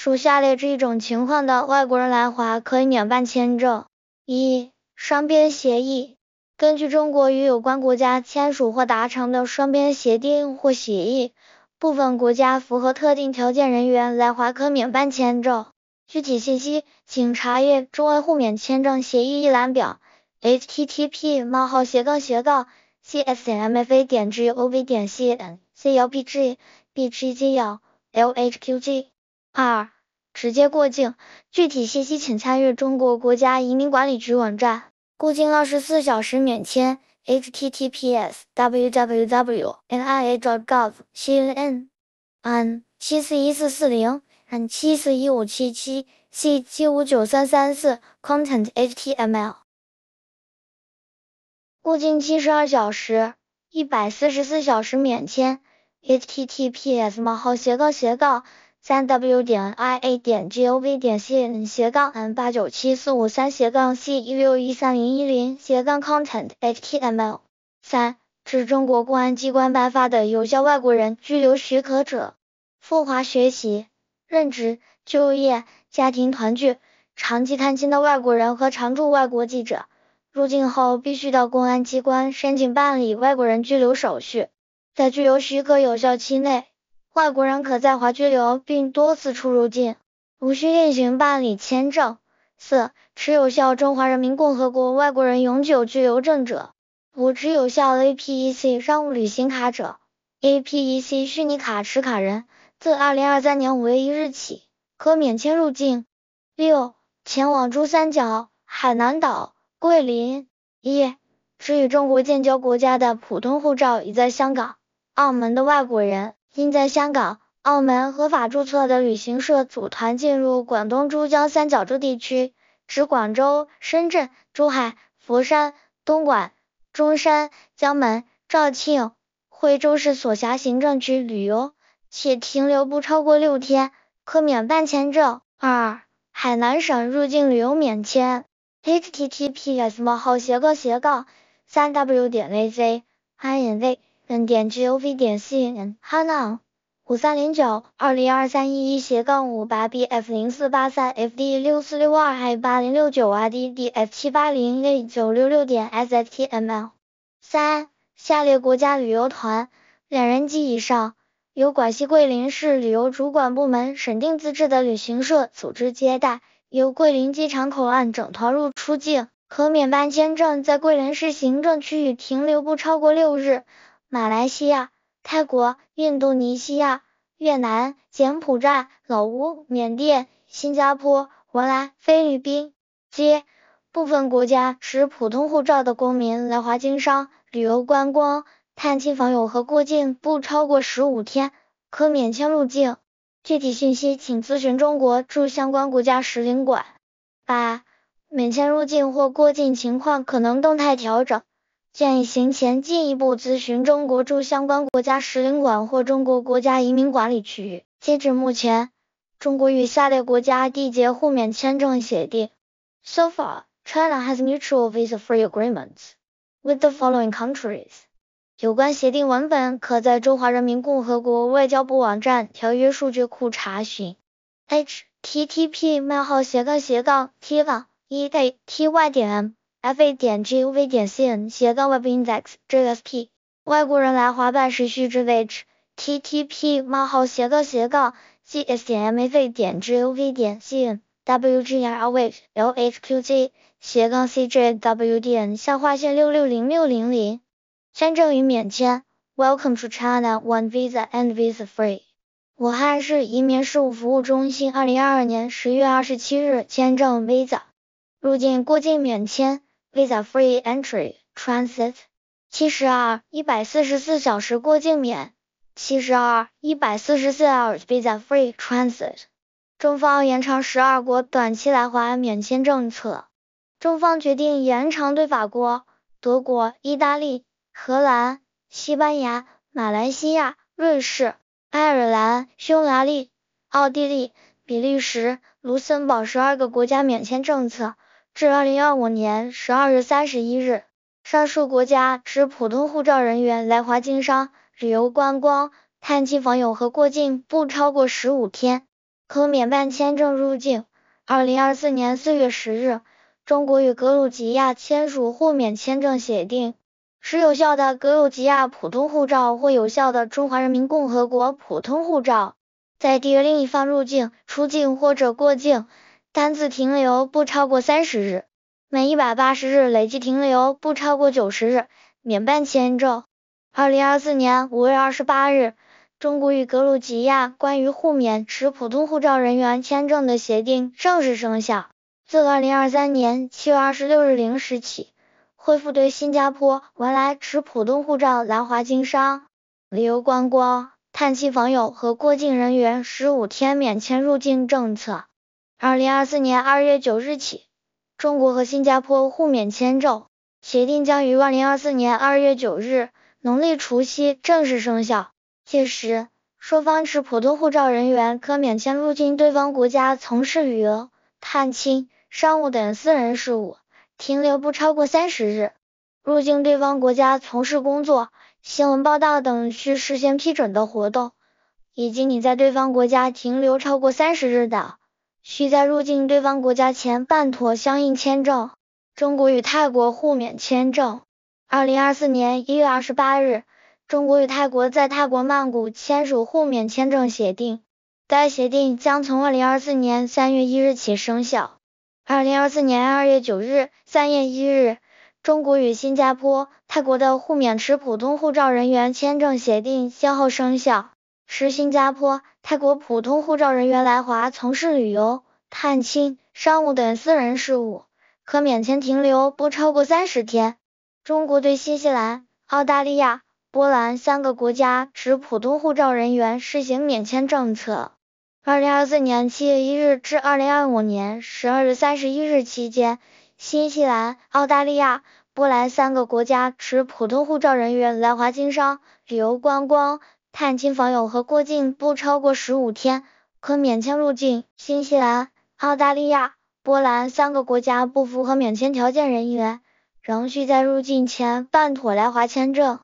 属下列这一种情况的外国人来华可以免办签证。一、双边协议。根据中国与有关国家签署或达成的双边协定或协议，部分国家符合特定条件人员来华可免办签证。具体信息请查阅中外互免签证协议一览表 http://cma.gov.cn/clpg/bgg/LHQG。 2. 直接过境，具体信息请参阅中国国家移民管理局网站。过境24小时免签 https://www.nia.gov.cn n 741440 n 741577 c 759334 content html。 过境72小时144小时免签 https://www.ia.gov.cn/n897453/c1613010 content html。 3. 至中国公安机关颁发的有效外国人居留许可者，赴华学习、任职、就业、家庭团聚、长期探亲的外国人和常驻外国记者，入境后必须到公安机关申请办理外国人居留手续。在居留许可有效期内，外国人可在华居留并多次出入境，无需另行办理签证。 4. 持有效中华人民共和国外国人永久居留证者。5. 持有效 APEC 商务旅行卡者。 APEC 虚拟卡持卡人自2023年5月1日起可免签入境。 6. 前往珠三角、海南岛、桂林。 1. 持与中国建交国家的普通护照已在香港、澳门的外国人，应在香港、澳门合法注册的旅行社组团进入广东珠江三角洲地区，指广州、深圳、珠海、佛山、东莞、中山、江门、肇庆、惠州市所辖行政区旅游，且停留不超过6天，可免办签证。 2. 海南省入境旅游免签 https://3w.az.inv.gov.cn hanang 5309-2023-1-fd0482-80809-RDDF780-A966.SHTML。 3. 下列国家旅游团2人及以上，由广西桂林市旅游主管部门审定自治的旅行社组织接待，由桂林机场口岸整团入出境，可免办签证，在桂林市行政区域停留不超过6日。马来西亚、泰国、印度尼西亚、越南、柬埔寨、老挝、缅甸、新加坡、荷兰、菲律宾皆部分国家持普通护照的公民来华经商、旅游观光、探亲访友和过境不超过15天，可免签入境。具体信息请咨询中国驻相关国家使领馆。 8. 免签入境或过境情况可能动态调整，建议行前进一步咨询中国驻相关国家使领馆或中国国家移民管理局。截至目前，中国与下列国家缔结互免签证协定。 So far, China has mutual visa-free agreements with the following countries. 有关协定文本可在中华人民共和国外交部网站条约数据库查询。 http://ty.fa.gov.cn/webindex/jsp 外国人来华办事须知 http://gsma.gov.cn/wgrl/hqg/cjw. 下划线6606000。签证与免签 Welcome to China One Visa and Visa Free。 武汉市移民事务服务中心2022年10月27日签证 Visa 入境过境免签 Visa Free Entry Transit 72 144小时过境免 72 144 hours Visa Free Transit。 中方延长12国短期来华免签政策。中方决定延长对法国、德国、意大利、荷兰、西班牙、马来西亚、瑞士、爱尔兰、匈牙利、奥地利、比利时、卢森堡12个国家免签政策，至2025年12月31日。上述国家持普通护照人员来华经商、旅游观光、探亲访友和过境不超过15天。可免办签证入境。2024年4月10日，中国与格鲁吉亚签署互免签证协定，持有效的格鲁吉亚普通护照或有效的中华人民共和国普通护照，在地域另一方入境、出境或者过境，单次停留不超过30日，每180日累计停留不超过90日，免办签证。2024年5月28日，中国与格鲁吉亚关于互免持普通护照人员签证的协定正式生效。自2023年7月26日0时起，恢复对新加坡原来持普通护照来华经商、旅游观光、探亲访友和过境人员15天免签入境政策。2024年2月9日起，中国和新加坡互免签证协定将于2024年2月9日农历除夕正式生效。届时，双方持普通护照人员可免签入境对方国家从事旅游、探亲、商务等私人事务，停留不超过30日。入境对方国家从事工作、新闻报道等需事先批准的活动，以及你在对方国家停留超过30日的，需在入境对方国家前办妥相应签证。中国与泰国互免签证。2024年1月28日，中国与泰国在泰国曼谷签署互免签证协定，该协定将从2024年3月1日起生效。2024年2月9日、3月1日，中国与新加坡、泰国的互免持普通护照人员签证协定先后生效，使新加坡、泰国普通护照人员来华从事旅游、探亲、商务等私人事务，可免签停留不超过30天。中国对新西兰、澳大利亚、波兰3个国家持普通护照人员试行免签政策。2024年7月1日至2025年12月31日期间，新西兰、澳大利亚、波兰3个国家持普通护照人员来华经商、旅游观光、探亲访友和过境不超过15天，可免签入境。新西兰、澳大利亚、波兰3个国家不符合免签条件人员，仍需在入境前办妥来华签证。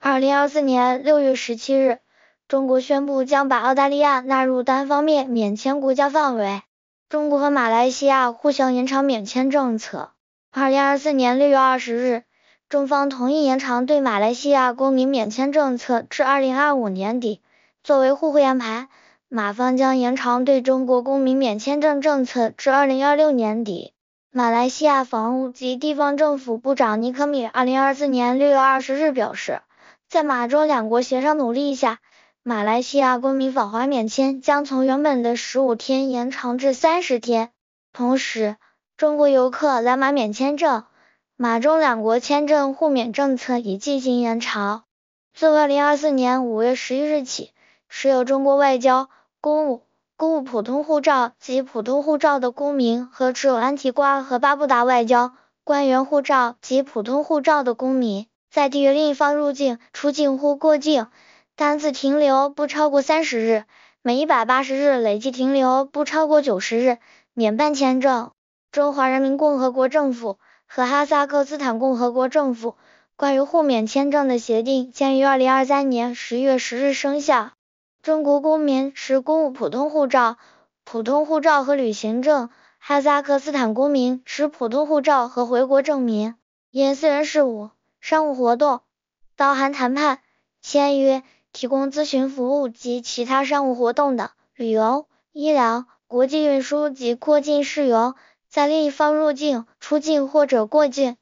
2024年6月17日，中国宣布将把澳大利亚纳入单方面免签国家范围。中国和马来西亚互相延长免签政策。2024年6月20日，中方同意延长对马来西亚公民免签政策至2025年底。作为互惠安排，马方将延长对中国公民免签证政策至2026年底。马来西亚防务及地方政府部长尼可米2024年6月20日表示，在马中两国协商努力下，马来西亚公民访华免签将从原本的15天延长至30天。同时，中国游客来马免签证，马中两国签证互免政策已进行延长。自2024年5月11日起，持有中国外交、公务普通护照及普通护照的公民和持有安提瓜和巴布达外交官员护照及普通护照的公民，在地域另一方入境、出境或过境，单次停留不超过30日，每180日累计停留不超过90日，免办签证。中华人民共和国政府和哈萨克斯坦共和国政府关于互免签证的协定将于2023年10月10日生效。中国公民持公务普通护照、和旅行证，哈萨克斯坦公民持普通护照和回国证明，因私人事务、商务活动，包含谈判、签约、提供咨询服务及其他商务活动的旅游、医疗、国际运输及过境事由，在另一方入境、出境或者过境。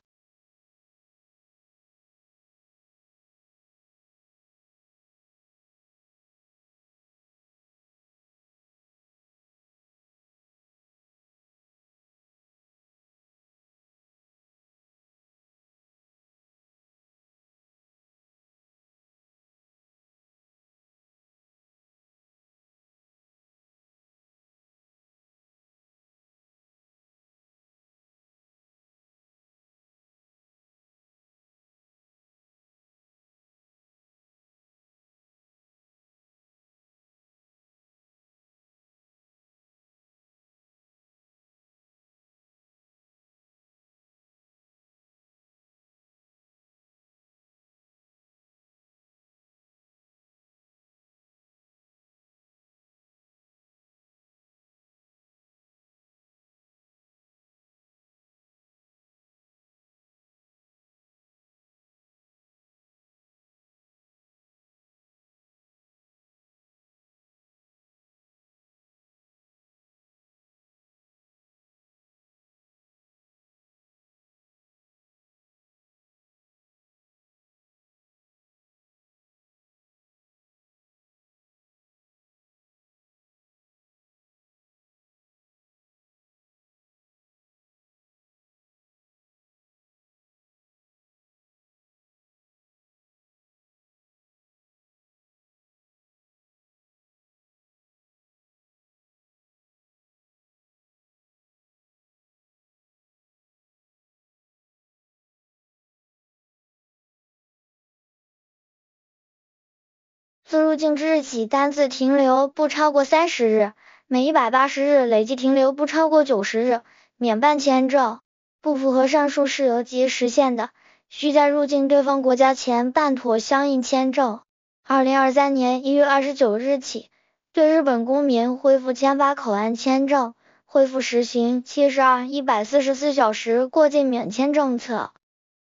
自入境之日起单次停留不超过30日，每180日累计停留不超过90日，免办签证。不符合上述事由及时限的，需在入境对方国家前办妥相应签证。2023年1月29日起，对日本公民恢复签发口岸签证，恢复实行72-144小时过境免签政策。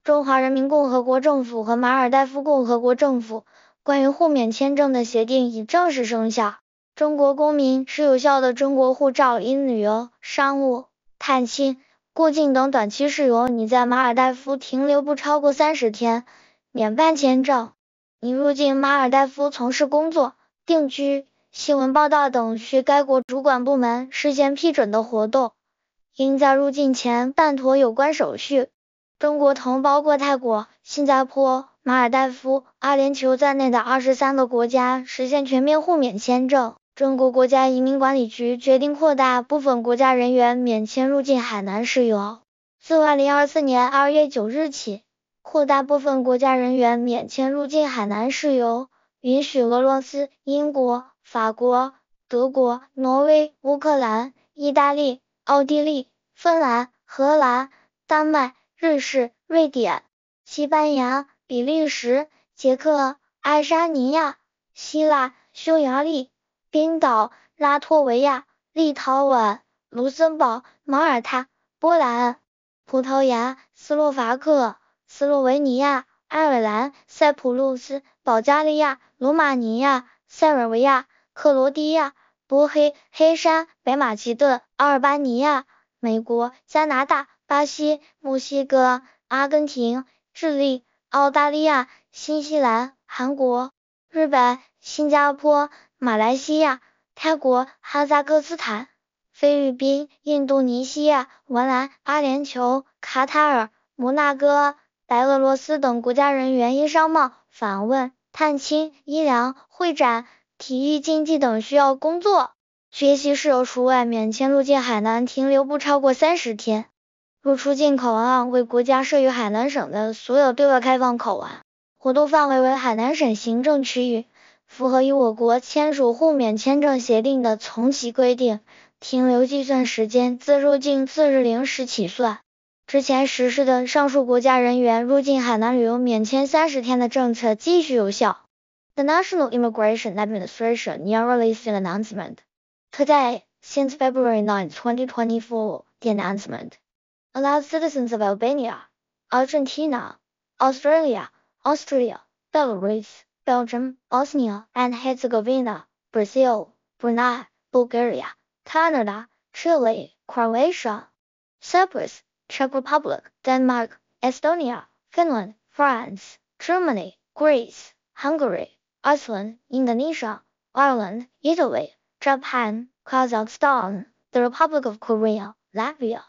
中华人民共和国政府和马尔代夫共和国政府关于互免签证的协定已正式生效。中国公民持有效的中国护照因旅游、商务、探亲、过境等短期事由，你在马尔代夫停留不超过30天，免办签证。你入境马尔代夫从事工作、定居、新闻报道等需该国主管部门事先批准的活动，应在入境前办妥有关手续。中国同包括泰国、新加坡、马尔代夫、阿联酋在内的23个国家实现全面互免签证。中国国家移民管理局决定扩大部分国家人员免签入境海南事由。自2024年2月9日起，扩大部分国家人员免签入境海南事由，允许俄罗斯、英国、法国、德国、挪威、乌克兰、意大利、奥地利、芬兰、荷兰、丹麦、瑞士、瑞典、西班牙、比利时、捷克、爱沙尼亚、希腊、匈牙利、冰岛、拉脱维亚、立陶宛、卢森堡、马耳他、波兰、葡萄牙、斯洛伐克、斯洛维尼亚、爱尔兰、塞浦路斯、保加利亚、罗马尼亚、塞尔维亚、克罗地亚、波黑、黑山、北马其顿、阿尔巴尼亚、美国、加拿大、巴西、墨西哥、阿根廷、智利、澳大利亚、新西兰、韩国、日本、新加坡、马来西亚、泰国、哈萨克斯坦、菲律宾、印度尼西亚、文莱、阿联酋、卡塔尔、摩纳哥、白俄罗斯等国家人员因商贸、访问、探亲、医疗、会展、体育竞技等需要工作、学习事由除外，免签入境海南停留不超过30天。入出境口岸为国家设于海南省的所有对外开放口岸，活动范围为海南省行政区域，符合与我国签署互免签证协定的从其规定，停留计算时间自入境次日零时起算。之前实施的上述国家人员入境海南旅游免签30天的政策继续有效。The National Immigration Administration released an announcement today, since February 9, 2024. The announcement allows citizens of Albania, Argentina, Australia, Austria, Belarus, Belgium, Bosnia and Herzegovina, Brazil, Brunei, Bulgaria, Canada, Chile, Croatia, Cyprus, Czech Republic, Denmark, Estonia, Finland, France, Germany, Greece, Hungary, Iceland, Indonesia, Ireland, Italy, Japan, Kazakhstan, the Republic of Korea, Latvia,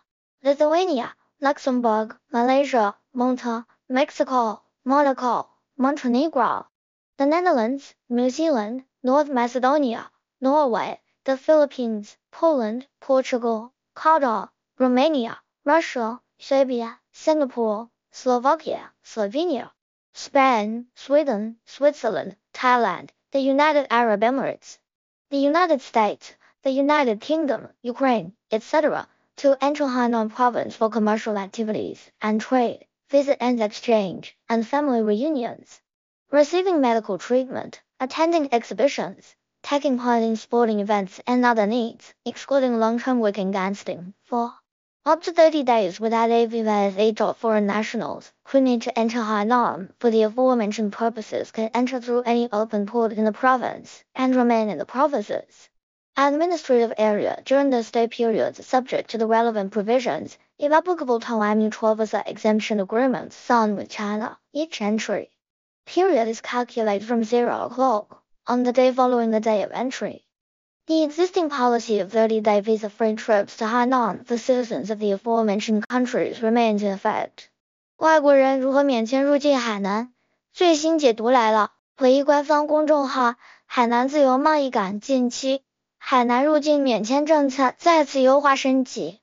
Lithuania, Luxembourg, Malaysia, Malta, Mexico, Monaco, Montenegro, the Netherlands, New Zealand, North Macedonia, Norway, the Philippines, Poland, Portugal, Qatar, Romania, Russia, Serbia, Singapore, Slovakia, Slovenia, Spain, Sweden, Switzerland, Thailand, the United Arab Emirates, the United States, the United Kingdom, Ukraine, etc., to enter Hainan province for commercial activities and trade, visit and exchange, and family reunions, receiving medical treatment, attending exhibitions, taking part in sporting events and other needs, excluding long-term working against for up to 30 days without a visa as adult foreign nationals who need to enter Hainan for the aforementioned purposes can enter through any open port in the province and remain in the province's administrative area during the stay period subject to the relevant provisions, if applicable, Taiwan mutual visa exemption agreements signed with China. Each entry period is calculated from 0 o'clock on the day following the day of entry. The existing policy of 30-day visa-free trips to Hainan for citizens of the aforementioned countries remains in effect. 外国人如何免签入境海南？最新解读来了！回忆官方公众号海南自由贸易港近期，海南入境免签政策再次优化升级。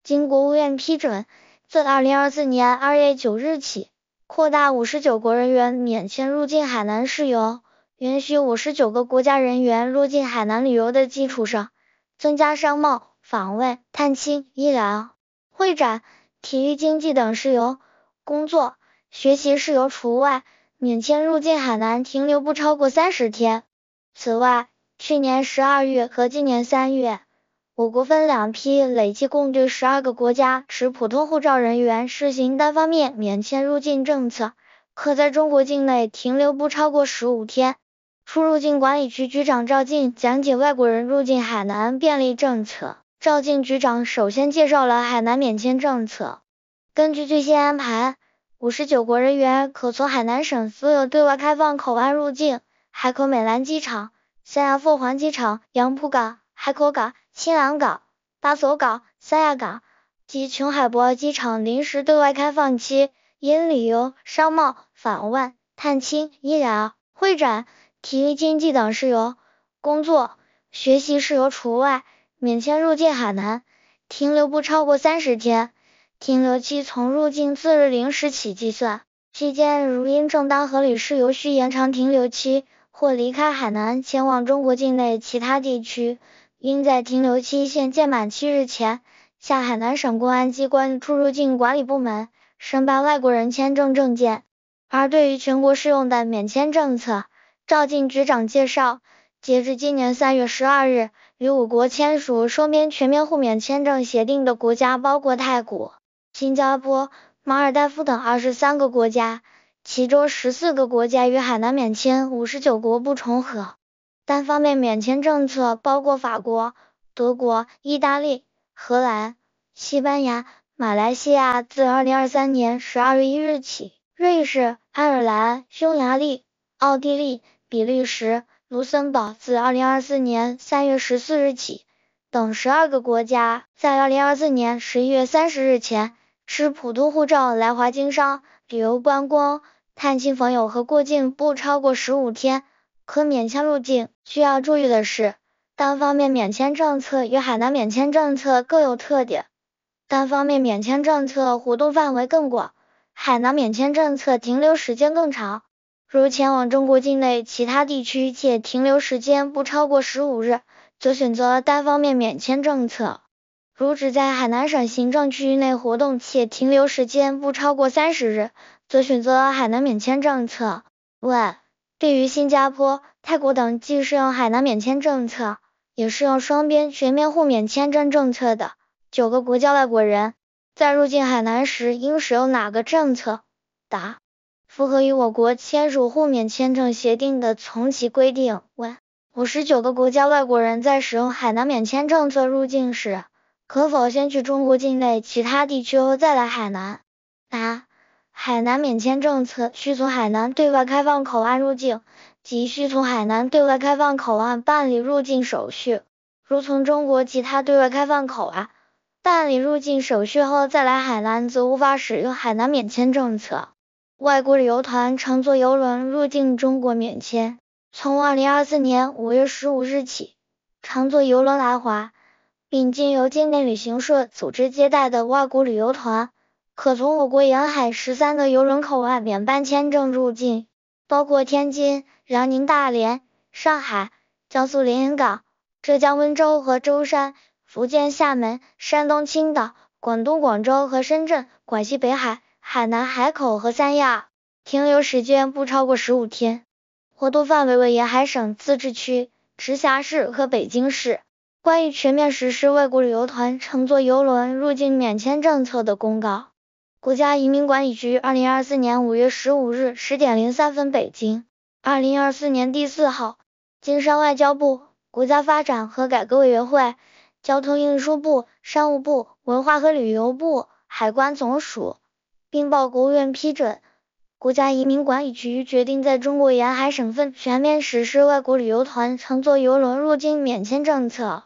经国务院批准，自2024年2月9日起，扩大59国人员免签入境海南事由，允许59个国家人员入境海南旅游的基础上，增加商贸、访问、探亲、医疗、会展、体育经济等事由，工作、学习事由除外，免签入境海南停留不超过30天。此外，去年12月和今年3月，我国分两批累计共对12个国家持普通护照人员试行单方面免签入境政策，可在中国境内停留不超过15天。出入境管理局局长赵进讲解外国人入境海南便利政策。赵进局长首先介绍了海南免签政策。根据最新安排，59国人员可从海南省所有对外开放口岸入境，海口美兰机场、三亚凤凰机场、杨浦港、海口港、新郎港、巴索港、三亚港及琼海博鳌机场临时对外开放期，因旅游、商贸、访问、探亲、医疗、会展、体育经济等事由，工作、学习事由除外，免签入境海南，停留不超过30天，停留期从入境自日零时起计算。期间如因正当合理事由需延长停留期，或离开海南前往中国境内其他地区，应在停留期限届满7日前，向海南省公安机关出入境管理部门申办外国人签证证件。而对于全国适用的免签政策，赵进局长介绍，截至今年3月12日，与我国签署双边全面互免签证协定的国家包括泰国、新加坡、马尔代夫等23个国家，其中14个国家与海南免签59国不重合。单方面免签政策包括法国、德国、意大利、荷兰、西班牙、马来西亚自2023年12月1日起，瑞士、爱尔兰、匈牙利、奥地利、比利时、卢森堡自2024年3月14日起，等12个国家在2024年11月30日前持普通护照来华经商、旅游观光、探亲访友和过境不超过15天，可免签入境。需要注意的是，单方面免签政策与海南免签政策各有特点。单方面免签政策活动范围更广，海南免签政策停留时间更长。如前往中国境内其他地区且停留时间不超过15日，则选择单方面免签政策。如只在海南省行政区域内活动且停留时间不超过30日，则选择海南免签政策。问：对于新加坡、泰国等既适用海南免签政策，也适用双边全面互免签证政策的9个国家外国人，在入境海南时应使用哪个政策？答：符合与我国签署互免签证协定的从其规定。问：59个国家外国人在使用海南免签政策入境时，可否先去中国境内其他地区后再来海南？答：海南免签政策需从海南对外开放口岸入境，即需从海南对外开放口岸办理入境手续。如从中国其他对外开放口岸办理入境手续后再来海南，则无法使用海南免签政策。外国旅游团乘坐邮轮入境中国免签。从2024年5月15日起，乘坐邮轮来华，并经由境内旅行社组织接待的外国旅游团，可从我国沿海13个邮轮口岸免办签证入境，包括天津、辽宁大连、上海、江苏连云港、浙江温州和舟山、福建厦门、山东青岛、广东广州和深圳、广西北海、海南海口和三亚，停留时间不超过15天。活动范围为沿海省自治区、直辖市和北京市。关于全面实施外国旅游团乘坐邮轮入境免签政策的公告，国家移民管理局2024年5月15日10点03分北京，2024年第4号，经商外交部、国家发展和改革委员会、交通运输部、商务部、文化和旅游部、海关总署，并报国务院批准。国家移民管理局决定在中国沿海省份全面实施外国旅游团乘坐邮轮入境免签政策。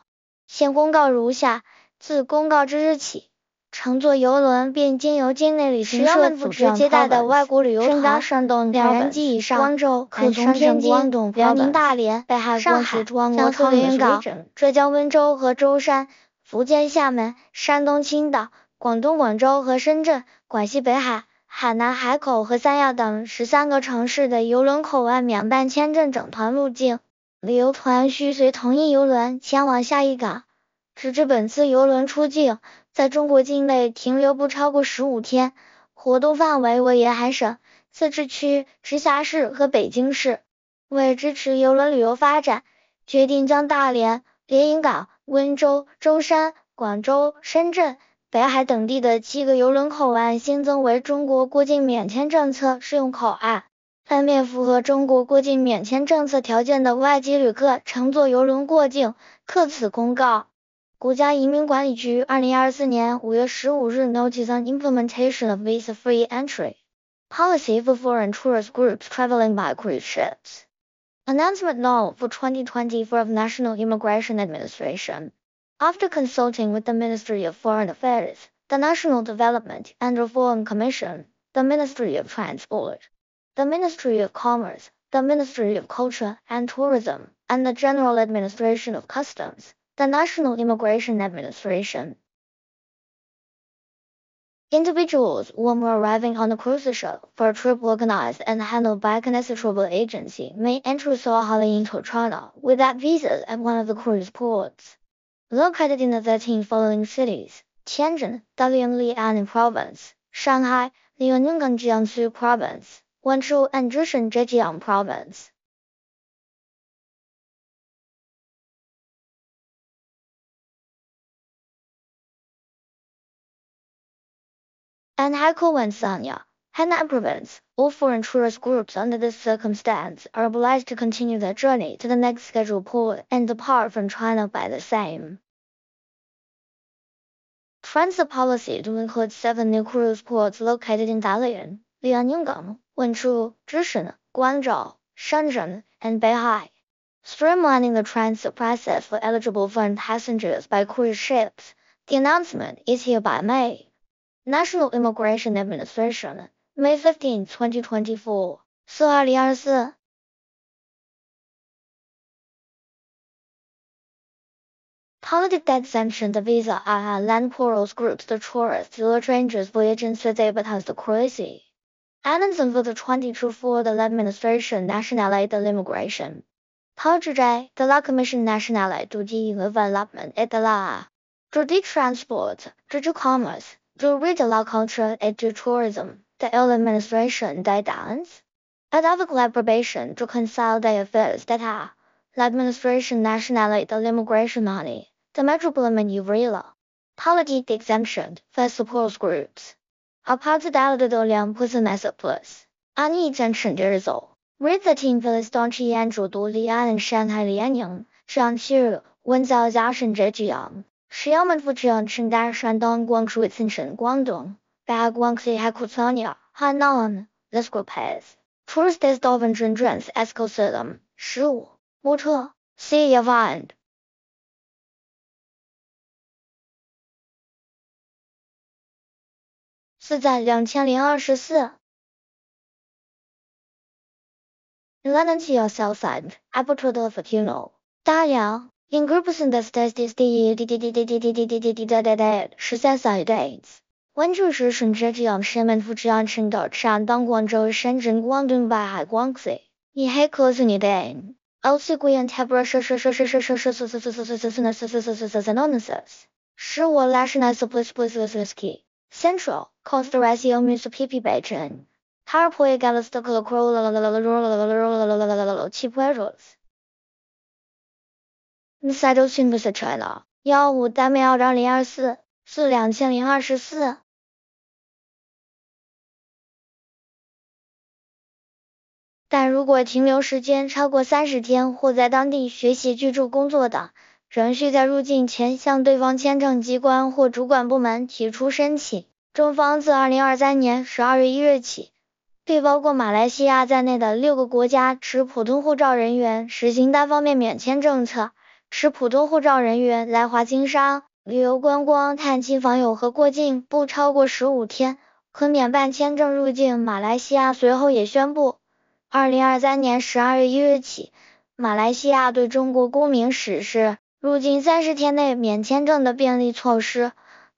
现公告如下：自公告之日起，乘坐邮轮并经由境内旅行社组织接待的外国旅游团2人及以上，光州可从天津、辽宁大连、北海、上海、江苏连云港、浙江温州和舟山、福建厦门、山东青岛、广东广州和深圳、广西北海、海南海口和三亚等13个城市的邮轮口岸免办签证整团入境，旅游团需随同一邮轮前往下一港，直至本次邮轮出境，在中国境内停留不超过15天，活动范围为沿海省、自治区、直辖市和北京市。为支持邮轮旅游发展，决定将大连、连云港、温州、舟山、广州、深圳、北海等地的7个邮轮口岸新增为中国过境免签政策适用口岸，方便符合中国过境免签政策条件的外籍旅客乘坐邮轮过境。特此公告。国家移民管理局2024年5月15日 Notice on Implementation of Visa-Free Entry Policy for Foreign Tourist Groups Traveling by Cruise Ships. Announcement No. for 2024 of National Immigration Administration. After consulting with the Ministry of Foreign Affairs, the National Development and Reform Commission, the Ministry of Transport, the Ministry of Commerce, the Ministry of Culture and Tourism, and the General Administration of Customs, the National Immigration Administration. Individuals who are arriving on a cruise ship for a trip organized and handled by a Canadian travel agency may enter Sohali into China without visas at one of the cruise ports. Located in the 13 following cities: Tianjin, Dalian Lianing Province, Shanghai, Liaoning Jiangsu Province, Wenzhou and Zhejiang Zhejiang Province. And Haikou and Sanya, Henan Province, all foreign tourist groups under this circumstance are obliged to continue their journey to the next scheduled port and depart from China by the same. Transit policy to include 7 new cruise ports located in Dalian, Lianyungang, Wenzhou, Zhishan, Guangzhou, Shenzhen, and Beihai, streamlining the transit process for eligible foreign passengers by cruise ships. The announcement is hereby made. National Immigration Administration, May 15, 2024, 4/2024. Politic exemption the visa land portals groups the tourists or strangers voyaging through the Batas the cruise. Announcement for the 2024 the Administration Nationale de l'Immigration. Politique de la Commission Nationale du Développement et de la du Transport, du Commerce, du de la Culture et du Tourisme, de l'Administration des Douanes. Et avec l'approbation du Conseil des Affaires d'État, l'Administration Nationale de l'Immigration the Metropolitan Uvrila. Politique d'exemption, fait support groups. A partir de l'imposition plus. Ani exemption de réseau. Rithatin Philistonchi Andrew du Lian and Shanghai Lianyang, Jiangqiu, Wenzhou Jiashan Zhejiang. Xiamen Fujian Chengda Shandong Guangzhou Tsinshen Guangdong. Ba Guangxi Hakutonia, Hanan, Les Groupes. Touristes d'Oven Zhenzhens Escosedum, 15. 摩车 See Yavand. 4在2024 Elenancia Southside, Apertura del Fortuno, Dalian, in groups in the states dates. 温州市省浙江省门府江青岛山东广州深圳广东北海广西以黑科是你的 Also 贵阳台北是我拉是那 Central, Costa Rica Municipal Beijing. Harpoy Galistocolo Chipueros. Nsaido Sinbus China, 15单枚2024 4/2024。但如果停留时间超过30天或在当地学习居住工作的，仍需在入境前向对方签证机关或主管部门提出申请。中方自2023年12月1日起，对包括马来西亚在内的6个国家持普通护照人员实行单方面免签政策，持普通护照人员来华经商、旅游观光、探亲访友和过境不超过15天，可免办签证入境。马来西亚随后也宣布，2023年12月1日起，马来西亚对中国公民实施入境30天内免签证的便利措施。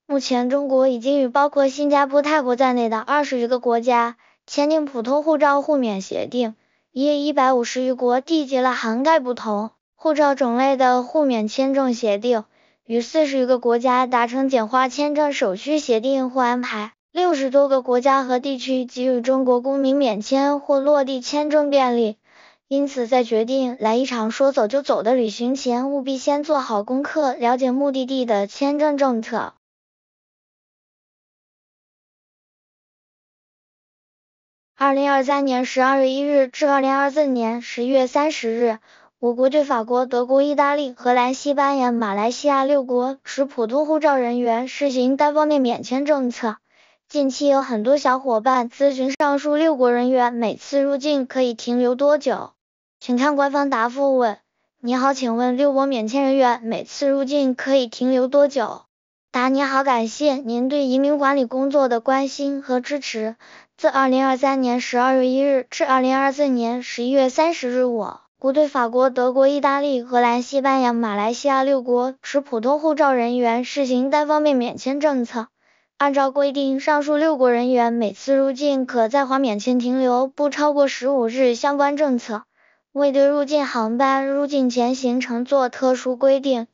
目前中国已经与包括新加坡、泰国在内的20余个国家签订普通护照互免协定，以150余国缔结了涵盖不同护照种类的互免签证协定，与40余个国家达成简化签证手续协定或安排，60多个国家和地区给予中国公民免签或落地签证便利。因此在决定来一场说走就走的旅行前，务必先做好功课，了解目的地的签证政策。2023年12月1日至2024年10月30日，我国对法国、德国、意大利、荷兰、西班牙、马来西亚6国持普通护照人员实行单方面免签政策。近期有很多小伙伴咨询上述6国人员每次入境可以停留多久？请看官方答复问。你好，请问6国免签人员每次入境可以停留多久？答：你好，感谢您对移民管理工作的关心和支持。自2023年12月1日至2024年11月30日，我国对法国、德国、意大利、荷兰、西班牙、马来西亚6国持普通护照人员试行单方面免签政策。按照规定，上述6国人员每次入境可在华免签停留不超过15日。相关政策未对入境航班入境前行程做特殊规定。